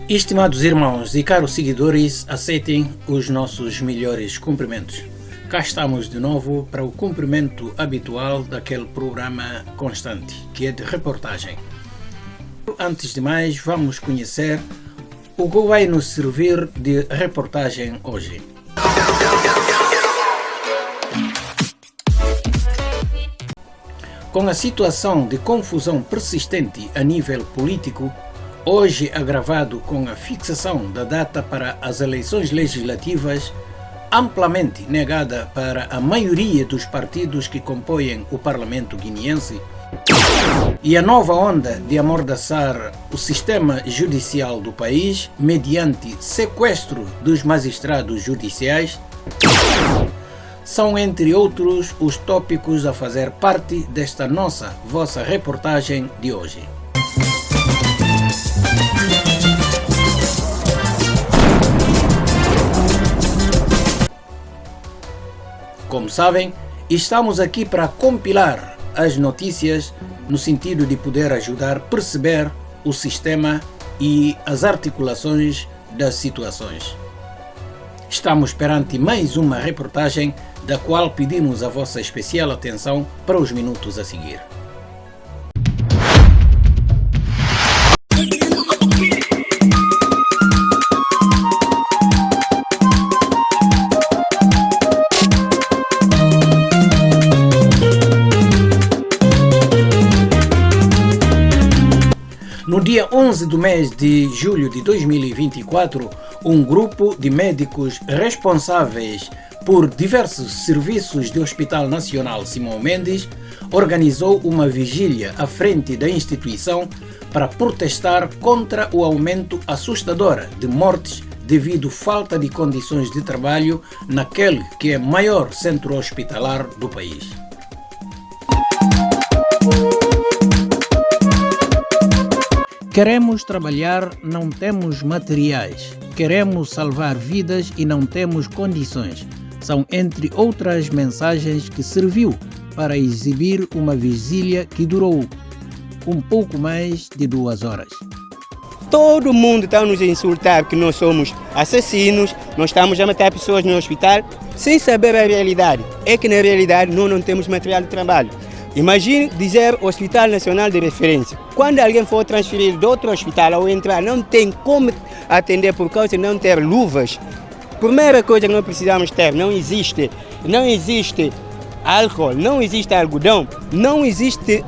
Estimados irmãos e caros seguidores, aceitem os nossos melhores cumprimentos. Cá estamos de novo para o cumprimento habitual daquele programa constante, que é de reportagem. Antes de mais, vamos conhecer o que vai nos servir de reportagem hoje. Com a situação de confusão persistente a nível político, hoje agravado com a fixação da data para as eleições legislativas, amplamente negada para a maioria dos partidos que compõem o Parlamento guineense, e a nova onda de amordaçar o sistema judicial do país mediante sequestro dos magistrados judiciais, são, entre outros, os tópicos a fazer parte desta vossa reportagem de hoje. Como sabem, estamos aqui para compilar as notícias no sentido de poder ajudar a perceber o sistema e as articulações das situações. Estamos perante mais uma reportagem da qual pedimos a vossa especial atenção para os minutos a seguir. No dia 11 do mês de julho de 2024, um grupo de médicos responsáveis por diversos serviços do Hospital Nacional Simão Mendes organizou uma vigília à frente da instituição para protestar contra o aumento assustador de mortes devido à falta de condições de trabalho naquele que é o maior centro hospitalar do país. Queremos trabalhar, não temos materiais. Queremos salvar vidas e não temos condições. São entre outras mensagens que serviu para exibir uma vigília que durou um pouco mais de 2 horas. Todo mundo está a nos insultar que nós somos assassinos, nós estamos a matar pessoas no hospital, sem saber a realidade. É que na realidade nós não temos material de trabalho. Imagine dizer Hospital Nacional de Referência. Quando alguém for transferido de outro hospital ao entrar, não tem como atender por causa de não ter luvas. Primeira coisa que nós precisamos ter, não existe álcool, não existe algodão, não existe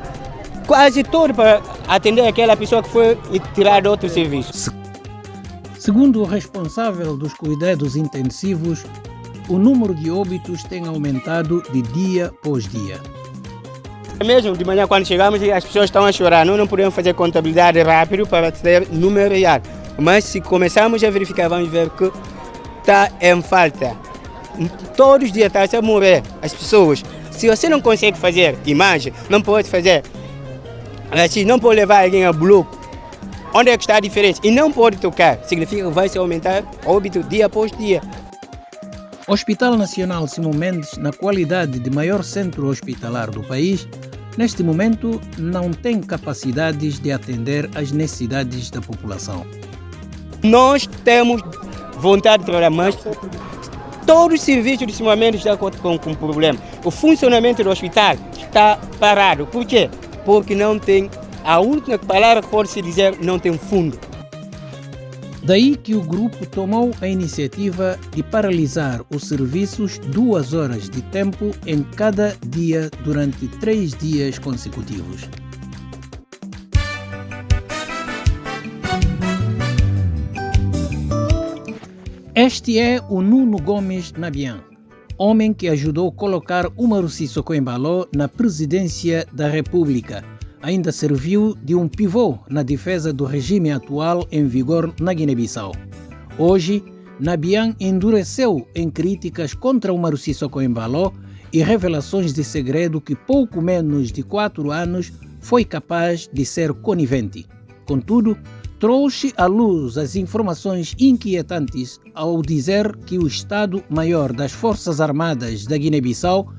quase tudo para atender aquela pessoa que foi tirada de outro serviço. Segundo o responsável dos cuidados intensivos, o número de óbitos tem aumentado de dia após dia. Mesmo de manhã, quando chegamos, as pessoas estão a chorar. Nós não podemos fazer contabilidade rápido para ter número real. Mas se começarmos a verificar, vamos ver que está em falta. Todos os dias está a morrer as pessoas. Se você não consegue fazer imagem, não pode fazer assim, não pode levar alguém a bloco. Onde é que está a diferença? E não pode tocar. Significa que vai se aumentar óbito dia após dia. O Hospital Nacional Simão Mendes, na qualidade de maior centro hospitalar do país, neste momento não tem capacidades de atender às necessidades da população. Nós temos vontade de trabalhar, mas todos os serviços de Simão Mendes estão com problema. O funcionamento do hospital está parado. Por quê? Porque não tem, a única palavra que pode se dizer, não tem fundo. Daí que o grupo tomou a iniciativa de paralisar os serviços 2 horas de tempo em cada dia durante 3 dias consecutivos. Este é o Nuno Gomes Nabian, homem que ajudou a colocar Umaru Sissoko Embalo na presidência da República. Ainda serviu de um pivô na defesa do regime atual em vigor na Guiné-Bissau. Hoje, Nabian endureceu em críticas contra Umaru Sissoko Embalo e revelações de segredo que pouco menos de 4 anos foi capaz de ser conivente. Contudo, trouxe à luz as informações inquietantes ao dizer que o Estado-Maior das Forças Armadas da Guiné-Bissau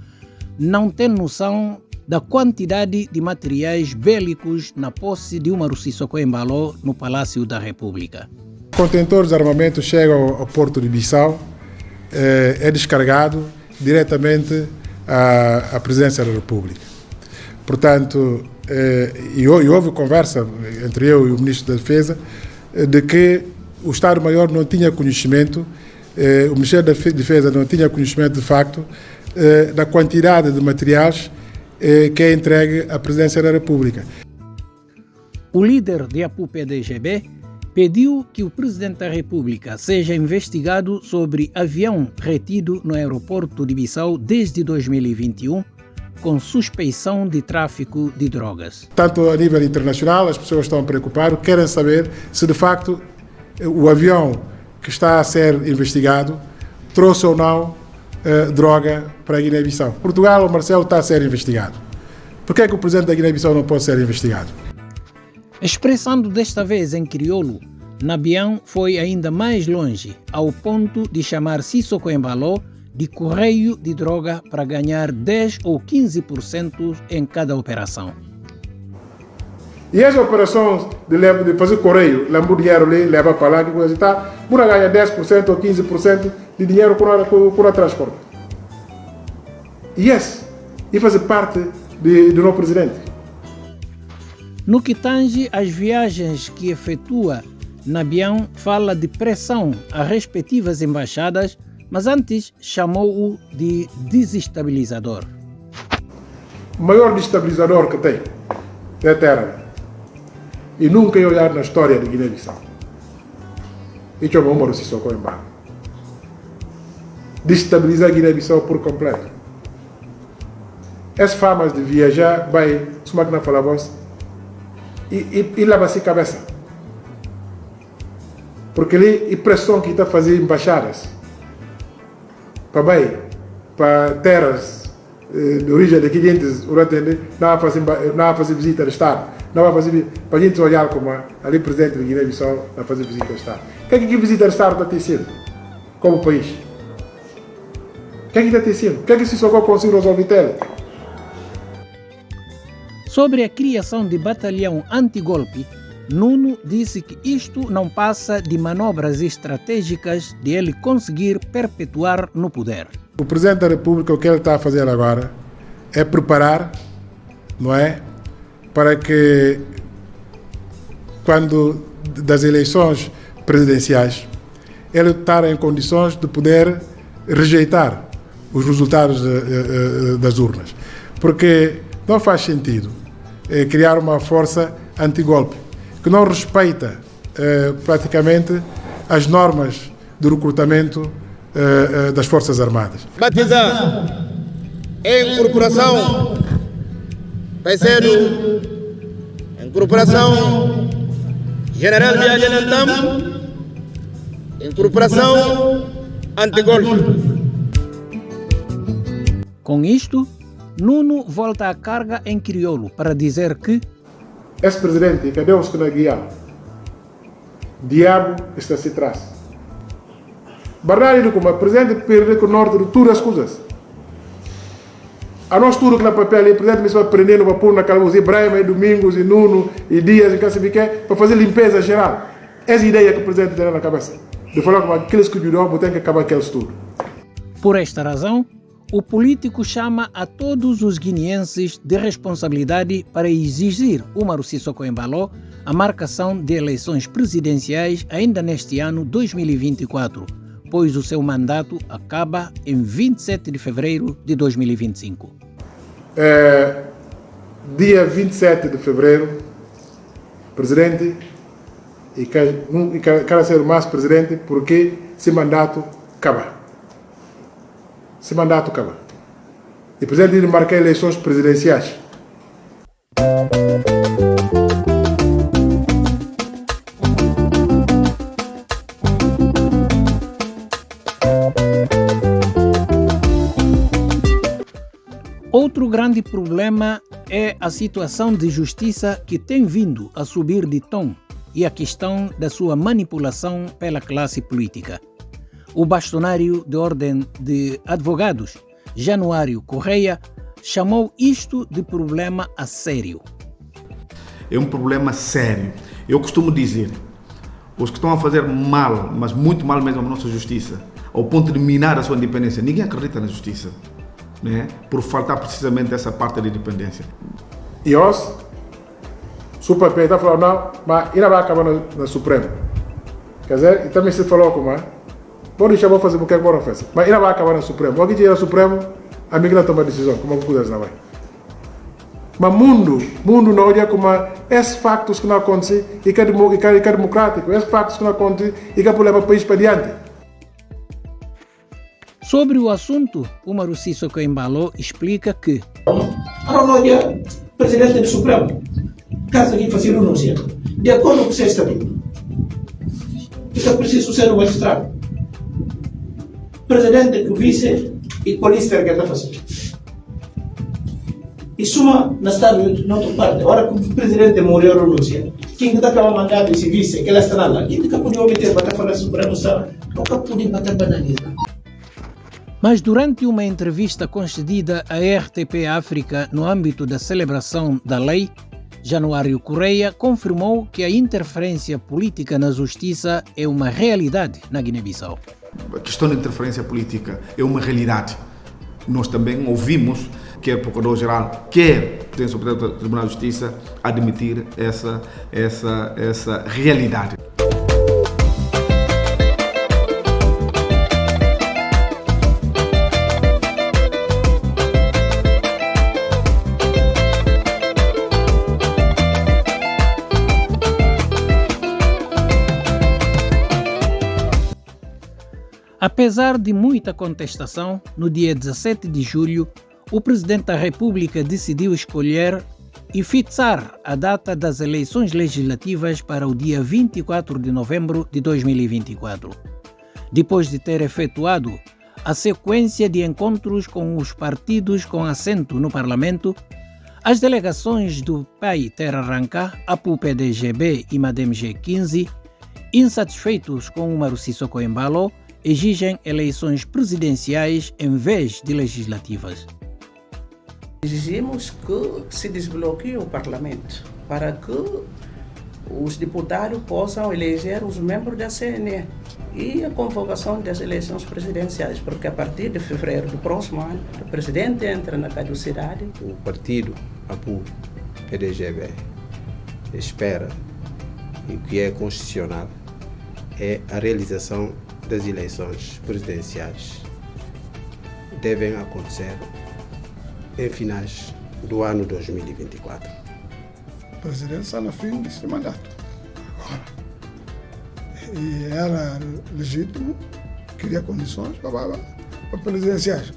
não tem noção da quantidade de materiais bélicos na posse de Umaru Sissoko Embalo no Palácio da República. contentores de armamento chegam ao porto de Bissau, é descarregado diretamente à Presidência da República. Portanto, e houve conversa entre eu e o Ministro da Defesa de que o Estado-Maior não tinha conhecimento, o Ministério da Defesa não tinha conhecimento de facto da quantidade de materiais que é entregue à Presidência da República. O líder de APU-PDGB pediu que o Presidente da República seja investigado sobre avião retido no aeroporto de Bissau desde 2021 com suspeição de tráfico de drogas. Tanto a nível internacional, as pessoas estão preocupadas, querem saber se de facto o avião que está a ser investigado trouxe ou não droga para a Guiné-Bissau. Portugal, o Marcelo, está a ser investigado. Por que é que o Presidente da Guiné-Bissau não pode ser investigado? Expressando desta vez em crioulo, Nabian foi ainda mais longe, ao ponto de chamar Sissoko Embaló de correio de droga para ganhar 10 ou 15% em cada operação. E essa operação de fazer correio, lembra o dinheiro ali, leva para lá, que coisa e tal, por ganhar 10% ou 15% de dinheiro por a transporte. E fazer parte do novo presidente. No que tange às viagens que efetua, Nabian fala de pressão às respectivas embaixadas, mas antes chamou-o de desestabilizador. O maior desestabilizador que tem é a terra. E nunca ia olhar na história de Guiné-Bissau. E chamou o Sissoko Embaló. Destabilizar Guiné-Bissau por completo. As famas de viajar, vai, como é que não fala voz, e leva-se a cabeça. Porque ali, a pressão que está a fazer embaixadas, para terras de origem de clientes, não vai fazer visita ao Estado, não vai fazer, para a gente olhar como ali presidente de Guiné-Bissau a fazer visita ao Estado. O que é que visita ao Estado está tecendo como país? O que é que está tecendo? O que é que se só conseguir resolver tele? Sobre a criação de batalhão antigolpe, Nuno disse que isto não passa de manobras estratégicas de ele conseguir perpetuar no poder. O Presidente da República, o que ele está a fazer agora é preparar, não é, para que quando das eleições presidenciais ele estar em condições de poder rejeitar os resultados das urnas. Porque não faz sentido criar uma força antigolpe que não respeita praticamente as normas de recrutamento das Forças Armadas. Batizar em corporação vai ser em corporação General Viagem Antam, em corporação antigolpe. Com isto, Nuno volta à carga em crioulo para dizer que esse presidente, cadê os que não guiam? Diabo está se atrás. Barrari como presidente perde com o norte de todas as coisas. A nós tudo que na papel aí, o presidente me vai prendendo para pôr na calma, Ibrahim, e Domingos, e Nuno, e Dias, e Cássio Biquet, para fazer limpeza geral. Essa ideia que o presidente tem na cabeça. De falar com aqueles que ajudam, tem que acabar aqueles tudo. Por esta razão, o político chama a todos os guineenses de responsabilidade para exigir Umaru Sissoko Embaló a marcação de eleições presidenciais ainda neste ano 2024, pois o seu mandato acaba em 27 de fevereiro de 2025. Dia 27 de fevereiro, presidente, e quero ser mais presidente porque esse mandato acaba. Esse mandato acaba. E o presidente marcar eleições presidenciais. Outro grande problema é a situação de justiça que tem vindo a subir de tom e a questão da sua manipulação pela classe política. O bastonário de Ordem de Advogados, Januário Correia, chamou isto de problema a sério. É um problema sério. Eu costumo dizer, os que estão a fazer mal, mas muito mal mesmo à nossa justiça, ao ponto de minar a sua independência, ninguém acredita na justiça, né? Por faltar precisamente dessa parte de independência. E hoje, se o papel está falando não, mas ainda vai acabar no Supremo. Quer dizer, e também se falou como é, pode deixar eu fazer o que é que eu faço, mas ainda vai acabar no Supremo. Aqui chega no Supremo, a mim não toma decisão, como eu puder não vai. Mas mundo não olha como esses factos que não acontecem e que é democrático, esses factos que não acontecem e que leva o país para diante. Sobre o assunto, Umaru Sissoko Embalo explica que a presidente do Supremo, caso alguém faça renúncia, de acordo com o seu estatuto, isso é preciso ser um magistrado, presidente, o vice e polícia que está fazendo. E suma na Estado na outra parte, agora que o presidente morreu renúncia, quem está com a mandado esse vice, que ela está lá, quem está podia meter para falar Supremo, nunca podia bater banaliza. Mas durante uma entrevista concedida à RTP África no âmbito da celebração da lei, Januário Correia confirmou que a interferência política na justiça é uma realidade na Guiné-Bissau. A questão da interferência política é uma realidade. Nós também ouvimos quer o Procurador-Geral, quer o Supremo Tribunal de Justiça admitir essa realidade. Apesar de muita contestação, no dia 17 de julho, o Presidente da República decidiu escolher e fixar a data das eleições legislativas para o dia 24 de novembro de 2024. Depois de ter efetuado a sequência de encontros com os partidos com assento no Parlamento, as delegações do PAI Terra Arranca, APU-PDGB e MADEM-G15, insatisfeitos com Umaru Sissoko Embalo, exigem eleições presidenciais em vez de legislativas. Exigimos que se desbloqueie o Parlamento para que os deputados possam eleger os membros da CNE e a convocação das eleições presidenciais, porque a partir de fevereiro do próximo ano, o presidente entra na caducidade. O partido APU-PDGB espera, e o que é constitucional, é a realização das eleições presidenciais. Devem acontecer em finais do ano 2024. O presidente está no fim desse mandato agora. E era legítimo, queria condições para presidenciais.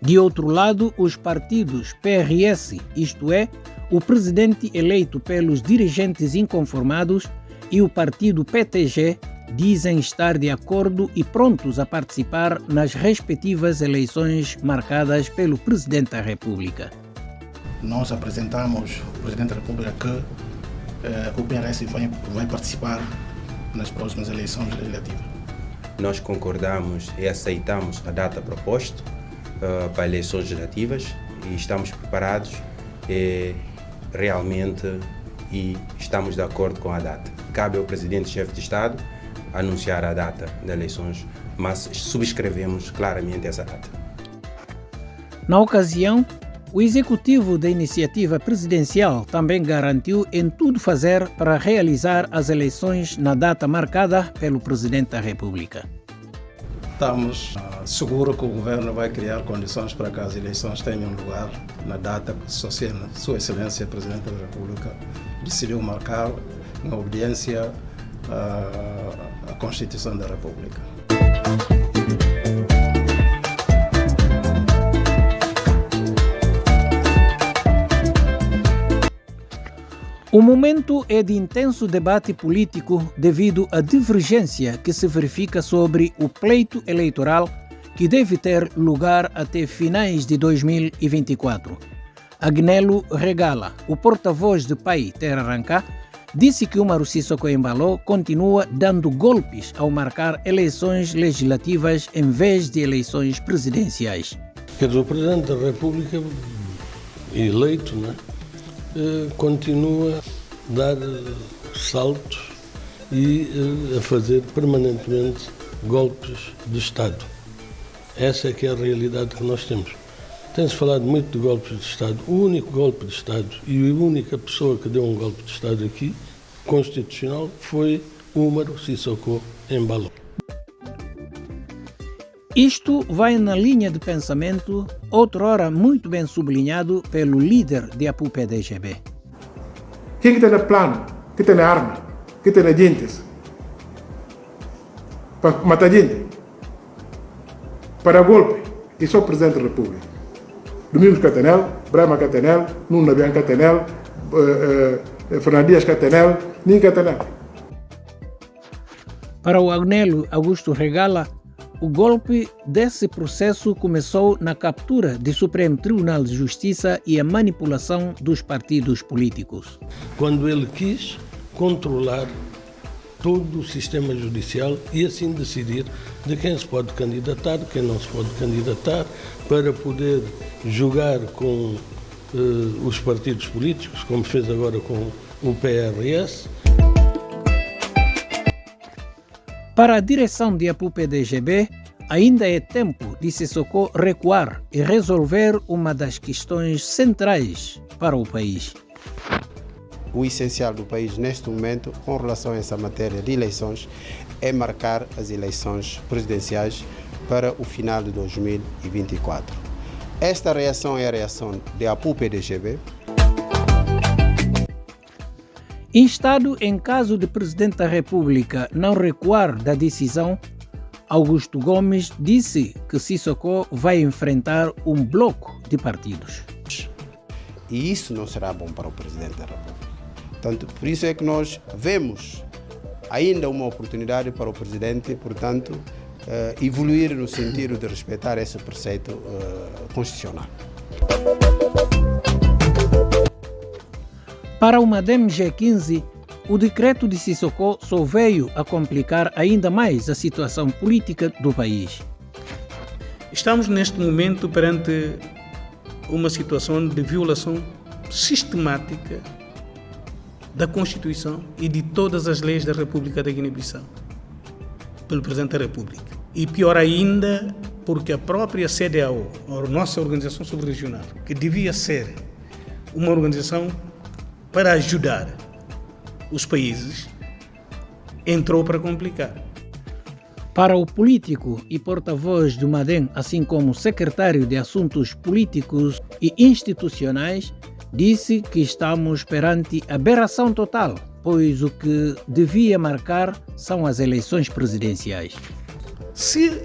De outro lado, os partidos PRS, isto é, o presidente eleito pelos dirigentes inconformados, e o partido PTG, dizem estar de acordo e prontos a participar nas respectivas eleições marcadas pelo Presidente da República. Nós apresentamos ao Presidente da República que o PRS vai participar nas próximas eleições legislativas. Nós concordamos e aceitamos a data proposta para eleições legislativas e estamos preparados realmente e estamos de acordo com a data. Cabe ao Presidente-Chefe de Estado anunciar a data das eleições, mas subscrevemos claramente essa data. Na ocasião, o executivo da iniciativa presidencial também garantiu em tudo fazer para realizar as eleições na data marcada pelo Presidente da República. Estamos seguros que o governo vai criar condições para que as eleições tenham lugar na data que Sua Excelência Presidente da República decidiu marcar em obediência à Constituição da República. O momento é de intenso debate político devido à divergência que se verifica sobre o pleito eleitoral que deve ter lugar até finais de 2024. Agnello Regala, o porta-voz do PAI Terra Arranca, disse que Umaru Sissoko Embalo continua dando golpes ao marcar eleições legislativas em vez de eleições presidenciais. Quer dizer, o Presidente da República, eleito, continua a dar saltos e a fazer permanentemente golpes de Estado. Essa é que é a realidade que nós temos. Tem-se falado muito de golpes de Estado. O único golpe de Estado e a única pessoa que deu um golpe de Estado aqui, constitucional, foi Umaru Sissoko Embalo. Isto vai na linha de pensamento, outrora muito bem sublinhado pelo líder de APU-PDGB. Quem tem plano, que tem arma, que tem gente para matar gente, para golpe, e só o Presidente da República. Domingos Catanel, Brahma Catanel, Nuno Nabian Catanel, Fernandes Catanel, nem Catanel. Para o Agnello Augusto Regala, o golpe desse processo começou na captura do Supremo Tribunal de Justiça e a manipulação dos partidos políticos. Quando ele quis controlar todo o sistema judicial e assim decidir de quem se pode candidatar, quem não se pode candidatar, para poder jogar com os partidos políticos, como fez agora com o PRS. Para a direção de APU-PDGB, ainda é tempo de Sissoko recuar e resolver uma das questões centrais para o país. O essencial do país neste momento, com relação a essa matéria de eleições, é marcar as eleições presidenciais para o final de 2024. Esta reação é a reação de APU-PDGB. Instado em caso de Presidente da República não recuar da decisão, Augusto Gomes disse que Sissoko vai enfrentar um bloco de partidos. E isso não será bom para o Presidente da República. Portanto, por isso é que nós vemos ainda uma oportunidade para o Presidente, portanto, evoluir no sentido de respeitar esse preceito constitucional. Para o MADEM G15, o decreto de Sissoko só veio a complicar ainda mais a situação política do país. Estamos neste momento perante uma situação de violação sistemática da Constituição e de todas as leis da República da Guiné-Bissau pelo Presidente da República. E pior ainda, porque a própria CEDEAO, a nossa organização subregional, que devia ser uma organização para ajudar os países, entrou para complicar. Para o político e porta-voz do MADEM, assim como secretário de Assuntos Políticos e Institucionais, disse que estamos perante aberração total, pois o que devia marcar são as eleições presidenciais. Se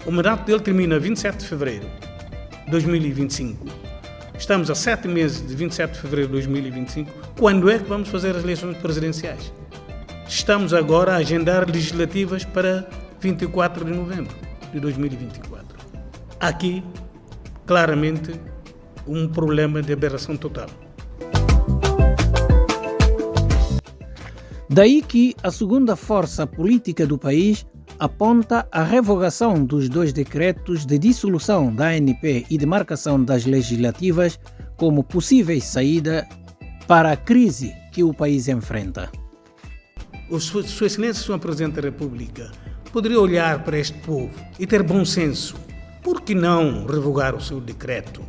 o mandato dele termina 27 de fevereiro de 2025, estamos a 7 meses de 27 de fevereiro de 2025, quando é que vamos fazer as eleições presidenciais? Estamos agora a agendar legislativas para 24 de novembro de 2024. Aqui, claramente, um problema de aberração total. Daí que a segunda força política do país aponta a revogação dos 2 decretos de dissolução da ANP e de marcação das legislativas como possíveis saída para a crise que o país enfrenta. Sua Excelência, Sr. Presidente da República, poderia olhar para este povo e ter bom senso. Por que não revogar o seu decreto?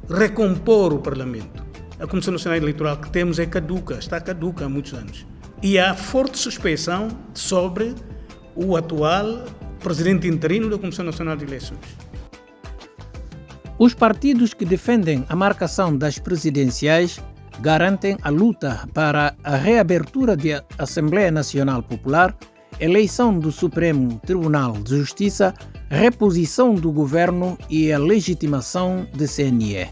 Recompor o Parlamento. A Comissão Nacional Eleitoral que temos é caduca, está caduca há muitos anos. E há forte suspeição sobre o atual presidente interino da Comissão Nacional de Eleições. Os partidos que defendem a marcação das presidenciais garantem a luta para a reabertura da Assembleia Nacional Popular, eleição do Supremo Tribunal de Justiça, reposição do governo e a legitimação de CNE.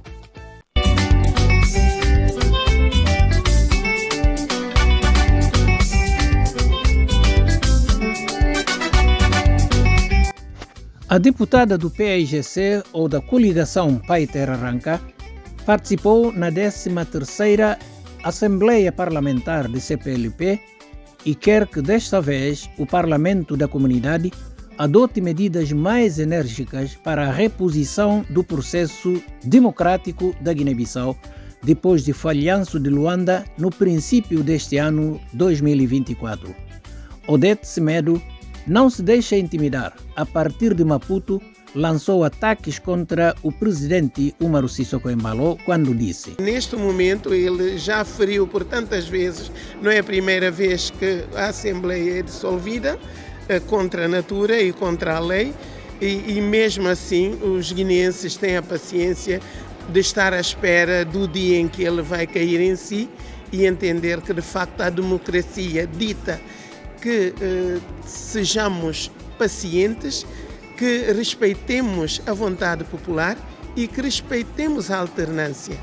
A deputada do PAIGC ou da coligação Pai Terra Arranca participou na 13ª Assembleia Parlamentar de CPLP e quer que desta vez o Parlamento da Comunidade adote medidas mais enérgicas para a reposição do processo democrático da Guiné-Bissau depois de falhanço de Luanda no princípio deste ano 2024. Odete Semedo não se deixa intimidar. A partir de Maputo, lançou ataques contra o presidente Umaru Sissoko Embalo quando disse: neste momento ele já feriu por tantas vezes, não é a primeira vez que a Assembleia é dissolvida contra a natura e contra a lei, e mesmo assim os guineenses têm a paciência de estar à espera do dia em que ele vai cair em si e entender que de facto a democracia dita que sejamos pacientes, que respeitemos a vontade popular e que respeitemos a alternância.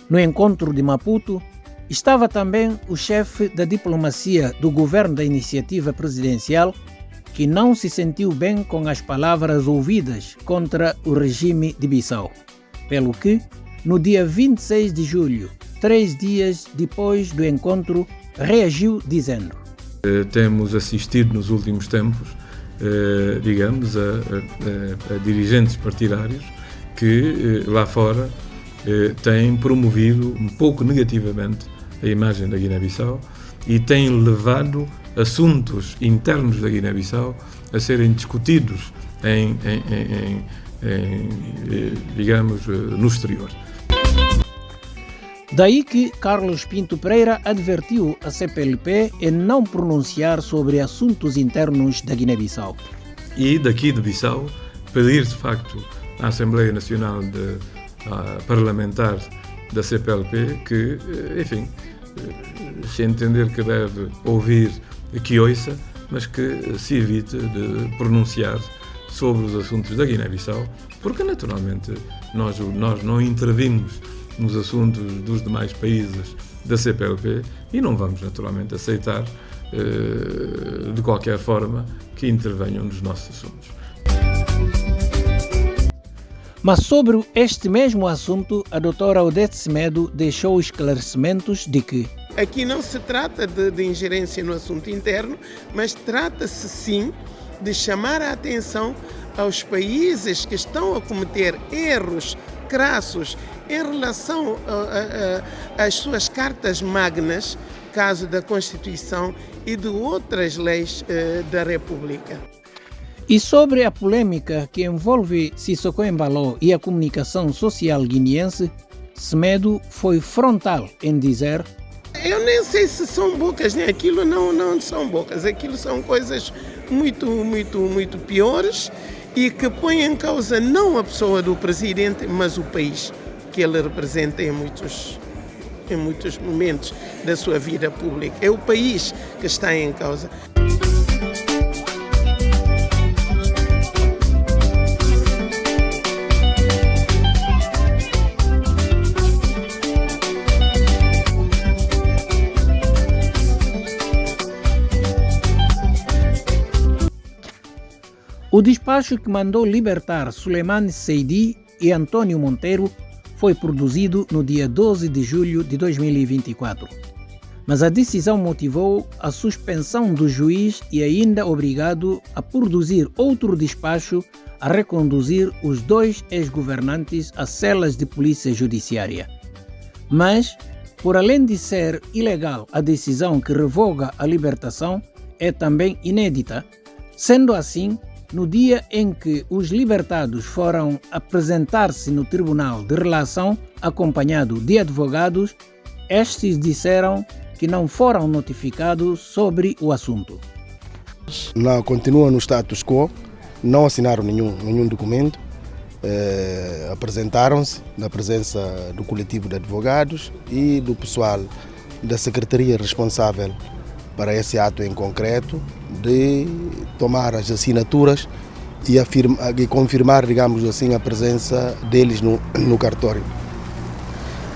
No encontro de Maputo, estava também o chefe da diplomacia do governo da iniciativa presidencial, que não se sentiu bem com as palavras ouvidas contra o regime de Bissau, pelo que, no dia 26 de julho, 3 dias depois do encontro, reagiu dizendo: temos assistido nos últimos tempos, digamos, a dirigentes partidários que lá fora têm promovido um pouco negativamente a imagem da Guiné-Bissau e têm levado assuntos internos da Guiné-Bissau a serem discutidos digamos, no exterior. Daí que Carlos Pinto Pereira advertiu a CPLP em não pronunciar sobre assuntos internos da Guiné-Bissau. E daqui de Bissau, pedir de facto à Assembleia Nacional Parlamentar da CPLP que, enfim, se entender que deve ouvir, que ouça, mas que se evite de pronunciar sobre os assuntos da Guiné-Bissau, porque naturalmente nós não intervimos nos assuntos dos demais países da CPLP e não vamos naturalmente aceitar de qualquer forma que intervenham nos nossos assuntos. Mas sobre este mesmo assunto, a doutora Odete Semedo deixou esclarecimentos de que aqui não se trata de ingerência no assunto interno, mas trata-se sim de chamar a atenção aos países que estão a cometer erros crassos em relação às suas cartas magnas, caso da Constituição e de outras leis da República. E sobre a polêmica que envolve Sissoko Embalo e a comunicação social guineense, Semedo foi frontal em dizer: eu nem sei se são bocas, né? Aquilo não são bocas, aquilo são coisas muito piores e que põem em causa não a pessoa do presidente, mas o país que ele representa em muitos momentos da sua vida pública. É o país que está em causa. O despacho que mandou libertar Suleiman Seidi e Antônio Monteiro foi produzido no dia 12 de julho de 2024. Mas a decisão motivou a suspensão do juiz e ainda obrigado a produzir outro despacho a reconduzir os 2 ex-governantes a celas de polícia judiciária. Mas, por além de ser ilegal, a decisão que revoga a libertação é também inédita. Sendo assim, no dia em que os libertados foram apresentar-se no Tribunal de Relação, acompanhado de advogados, estes disseram que não foram notificados sobre o assunto. Não, continuam no status quo, não assinaram nenhum documento, apresentaram-se na presença do coletivo de advogados e do pessoal da secretaria responsável para esse ato em concreto, de tomar as assinaturas e confirmar, digamos assim, a presença deles no cartório.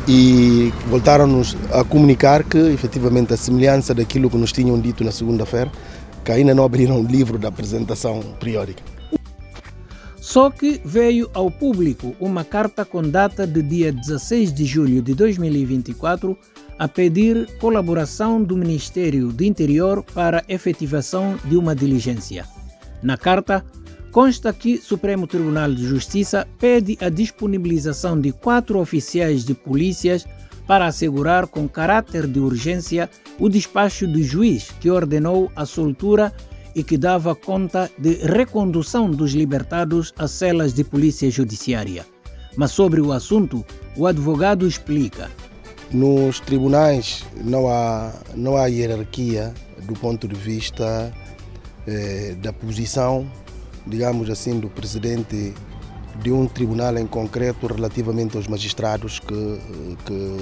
E voltaram-nos a comunicar que, efetivamente, a semelhança daquilo que nos tinham dito na segunda-feira, que ainda não abriram o livro da apresentação periódica. Só que veio ao público uma carta com data de dia 16 de julho de 2024 a pedir colaboração do Ministério do Interior para a efetivação de uma diligência. Na carta, consta que o Supremo Tribunal de Justiça pede a disponibilização de 4 oficiais de polícias para assegurar com caráter de urgência o despacho do juiz que ordenou a soltura e que dava conta de recondução dos libertados às celas de polícia judiciária. Mas sobre o assunto, o advogado explica. Nos tribunais não há hierarquia do ponto de vista da posição, digamos assim, do presidente de um tribunal em concreto relativamente aos magistrados que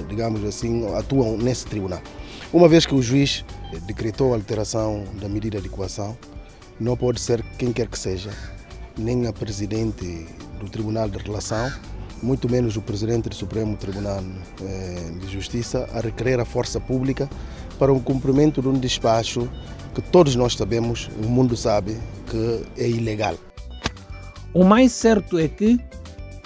digamos assim, atuam nesse tribunal. Uma vez que o juiz decretou a alteração da medida de coação, não pode ser quem quer que seja, nem a presidente do Tribunal de Relação, muito menos o presidente do Supremo Tribunal de Justiça, a requerer a força pública para o cumprimento de um despacho que todos nós sabemos, o mundo sabe, que é ilegal. O mais certo é que,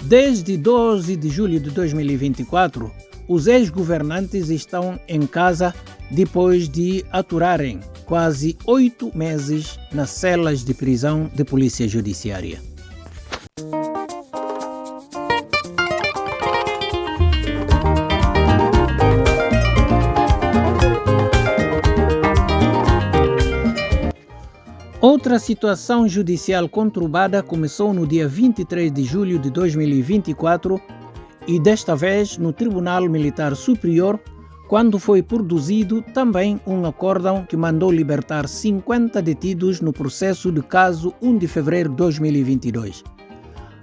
desde 12 de julho de 2024, os ex-governantes estão em casa depois de aturarem quase 8 meses nas celas de prisão de polícia judiciária. Outra situação judicial conturbada começou no dia 23 de julho de 2024 e desta vez no Tribunal Militar Superior, quando foi produzido também um acórdão que mandou libertar 50 detidos no processo do caso 1 de fevereiro de 2022.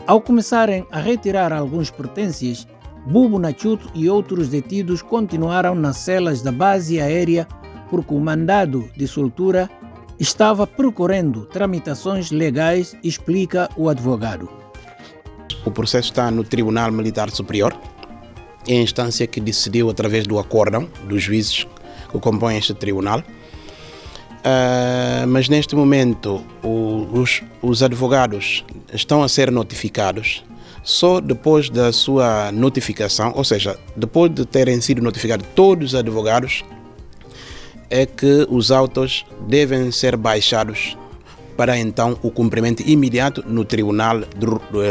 Ao começarem a retirar alguns pertences, Bubu Nachuto e outros detidos continuaram nas celas da base aérea porque o mandado de soltura estava percorrendo tramitações legais, explica o advogado. O processo está no Tribunal Militar Superior, é a instância que decidiu através do acórdão dos juízes que compõem este tribunal. Mas neste momento os advogados estão a ser notificados só depois da sua notificação, ou seja, depois de terem sido notificados todos os advogados, é que os autos devem ser baixados para então o cumprimento imediato no tribunal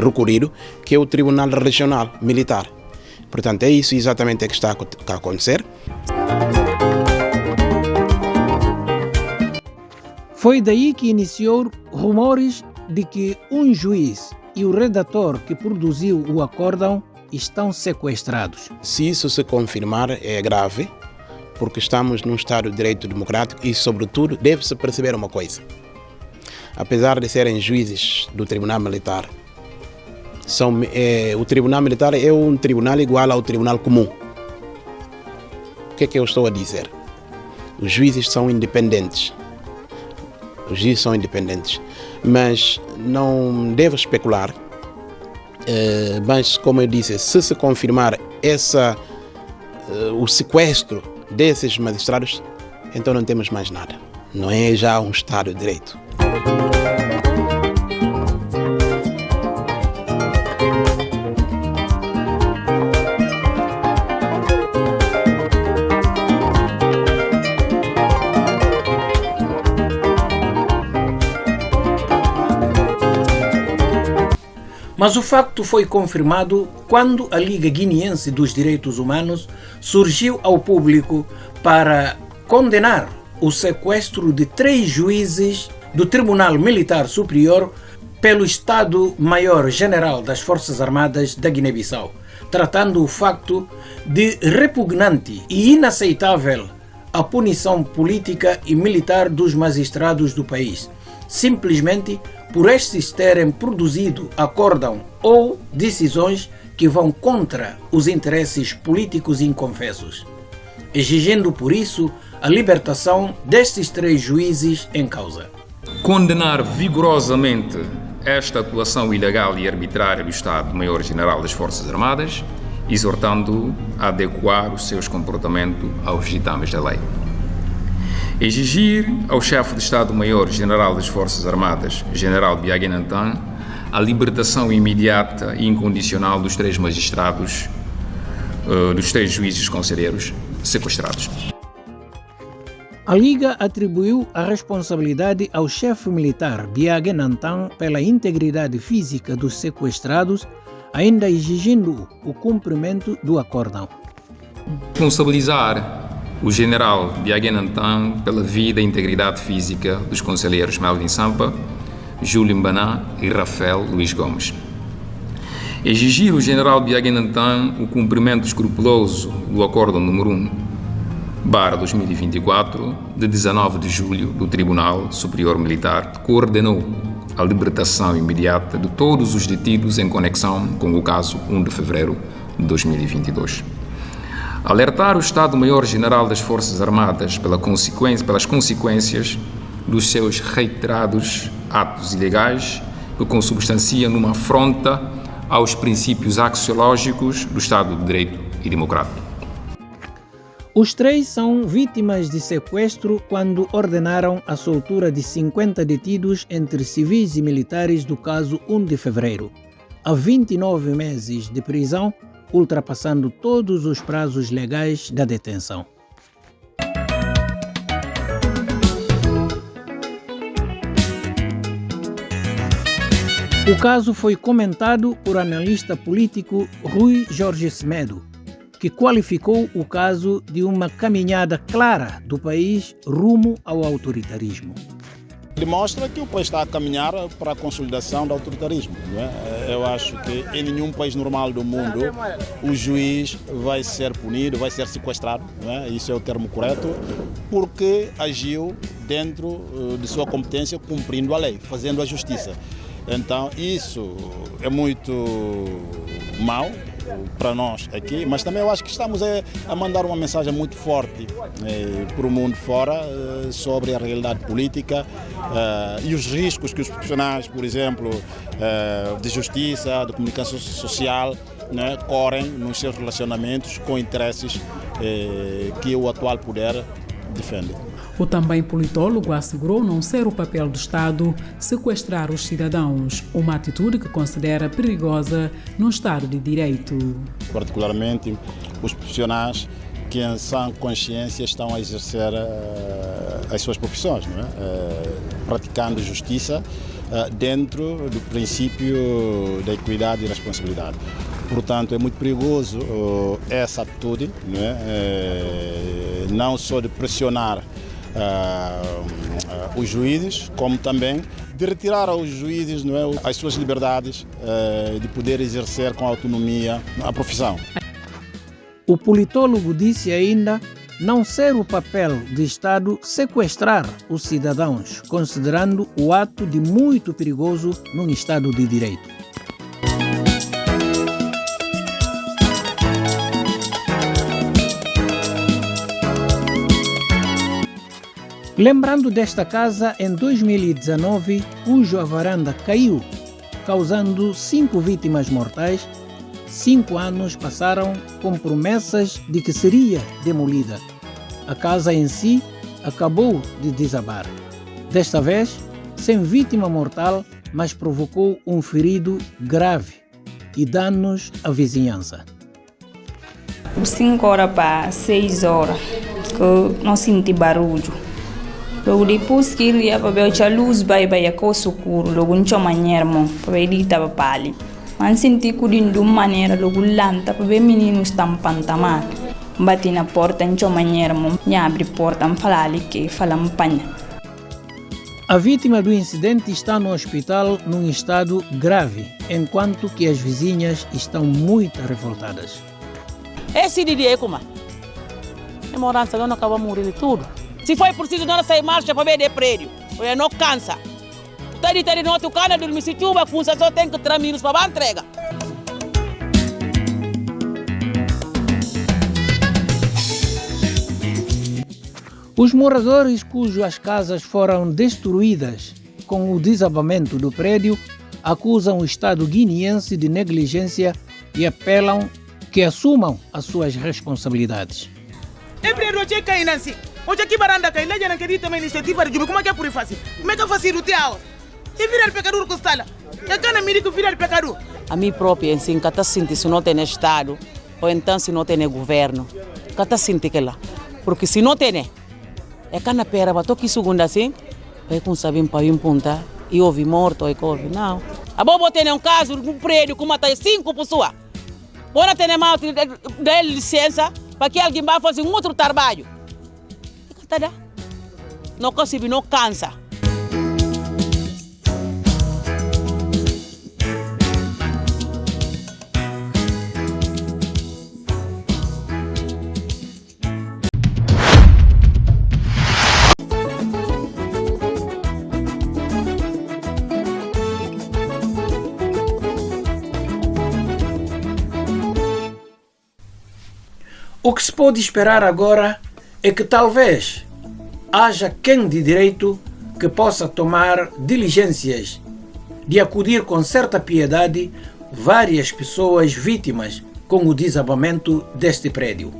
recorrido, que é o Tribunal Regional Militar. Portanto, é isso exatamente que está a acontecer. Foi daí que iniciou rumores de que um juiz e o redator que produziu o acórdão estão sequestrados. Se isso se confirmar, é grave, porque estamos num Estado de Direito Democrático e, sobretudo, deve-se perceber uma coisa. Apesar de serem juízes do Tribunal Militar, o Tribunal Militar é um tribunal igual ao Tribunal Comum. O que é que eu estou a dizer? Os juízes são independentes. Os juízes são independentes. Mas não devo especular. Mas, como eu disse, se confirmar o sequestro desses magistrados, então não temos mais nada. Não é já um Estado de Direito. Mas o facto foi confirmado quando a Liga Guineense dos Direitos Humanos surgiu ao público para condenar o sequestro de 3 juízes do Tribunal Militar Superior pelo Estado-Maior-General das Forças Armadas da Guiné-Bissau, tratando o facto de repugnante e inaceitável a punição política e militar dos magistrados do país, simplesmente por estes terem produzido acórdão ou decisões que vão contra os interesses políticos inconfessos, exigindo por isso a libertação destes 3 juízes em causa. Condenar vigorosamente esta atuação ilegal e arbitrária do Estado-Maior-General das Forças Armadas, exortando-o a adequar o seu comportamento aos ditames da lei. Exigir ao chefe de Estado-Maior-General das Forças Armadas, General Biagé Nantan, a libertação imediata e incondicional dos 3 magistrados, dos 3 juízes conselheiros sequestrados. A Liga atribuiu a responsabilidade ao chefe militar Biagé Nantan pela integridade física dos sequestrados, ainda exigindo o cumprimento do acórdão. Responsabilizar o general Biaguenantan pela vida e integridade física dos conselheiros Melvin Sampa, Júlio Mbaná e Rafael Luís Gomes. Exigir o general Biaguenantan o cumprimento escrupuloso do Acordo número 1/2024, de 19 de julho, do Tribunal Superior Militar, que ordenou a libertação imediata de todos os detidos em conexão com o caso 1 de fevereiro de 2022. Alertar o Estado-Maior-General das Forças Armadas pelas consequências dos seus reiterados atos ilegais que consubstanciam numa afronta aos princípios axiológicos do Estado de Direito e Democrático. Os três são vítimas de sequestro quando ordenaram a soltura de 50 detidos entre civis e militares do caso 1 de fevereiro, a 29 meses de prisão, ultrapassando todos os prazos legais da detenção. O caso foi comentado por analista político Rui Jorge Semedo, que qualificou o caso de uma caminhada clara do país rumo ao autoritarismo. Demonstra que o país está a caminhar para a consolidação do autoritarismo. Não é? Eu acho que em nenhum país normal do mundo o juiz vai ser punido, vai ser sequestrado, não é? Isso é o termo correto, porque agiu dentro de sua competência, cumprindo a lei, fazendo a justiça. Então isso é muito mau para nós aqui, mas também eu acho que estamos a mandar uma mensagem muito forte para o mundo fora sobre a realidade política e os riscos que os profissionais, por exemplo, de justiça, de comunicação social, né, correm nos seus relacionamentos com interesses que o atual poder defende. O também politólogo assegurou não ser o papel do Estado sequestrar os cidadãos, uma atitude que considera perigosa no Estado de Direito. Particularmente os profissionais que em sã consciência estão a exercer as suas profissões, não é? Praticando justiça dentro do princípio da equidade e responsabilidade. Portanto, é muito perigoso essa atitude, não é? Não só de pressionar os juízes, como também de retirar aos juízes, não é, as suas liberdades de poder exercer com autonomia a profissão. O politólogo disse ainda não ser o papel do Estado sequestrar os cidadãos, considerando o ato de muito perigoso num Estado de Direito. Lembrando desta casa, em 2019, cuja varanda caiu, causando 5 vítimas mortais, 5 anos passaram com promessas de que seria demolida. A casa em si acabou de desabar. Desta vez, sem vítima mortal, mas provocou um ferido grave e danos à vizinhança. 5 horas para 6 horas, que não senti barulho. Logo depois que ele ia para ver a luz, vai a coisa escura, logo não tinha maneira, para ver ele estava pálido. Mas senti que de uma maneira, logo lanta, para ver meninos tampando tamar. Bati na porta, não tinha maneira, me abre a porta, me fala ali que fala me panha. A vítima do incidente está no hospital num estado grave, enquanto que as vizinhas estão muito revoltadas. Esse dia é como? A morança não acaba de morrer de tudo. Se foi preciso, nós sair marcha para ver de prédio. Porque não cansa. Está de noite, o cana dormir, se chuva, funça, só tem que 3 minutos para a entrega. Os moradores cujas casas foram destruídas com o desabamento do prédio acusam o Estado guineense de negligência e apelam que assumam as suas responsabilidades. Onde aqui baranda cai, lá já não acredita na iniciativa de como é que é por fácil? Como é que é fácil o teu? E virar pecador costala? É que não me diga virar pecador? A mim própria, assim, que está sentindo se não tem Estado, ou então se não tem governo, que está sentindo que lá. Porque se não tem, é que na pera, bato aqui segunda assim, é com sabem para ir ponta, e houve morto, e houve, não. A boa tem um caso, um prédio, que mata 5 pessoas. Bora ter mal, dá licença, para que alguém vá fazer um outro trabalho. Não consigo, não cansa. O que se pode esperar agora é que talvez haja quem de direito que possa tomar diligências de acudir com certa piedade várias pessoas vítimas com o desabamento deste prédio.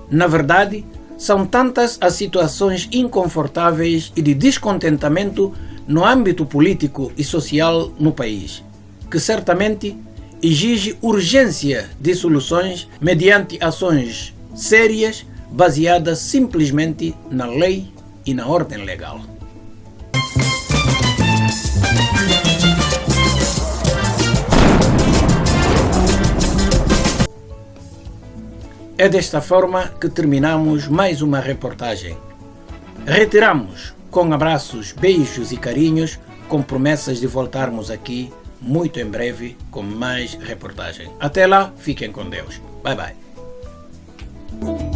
Na verdade, são tantas as situações inconfortáveis e de descontentamento no âmbito político e social no país, que certamente exige urgência de soluções mediante ações sérias baseadas simplesmente na lei e na ordem legal. É desta forma que terminamos mais uma reportagem. Retiramos com abraços, beijos e carinhos, com promessas de voltarmos aqui muito em breve com mais reportagem. Até lá, fiquem com Deus. Bye bye.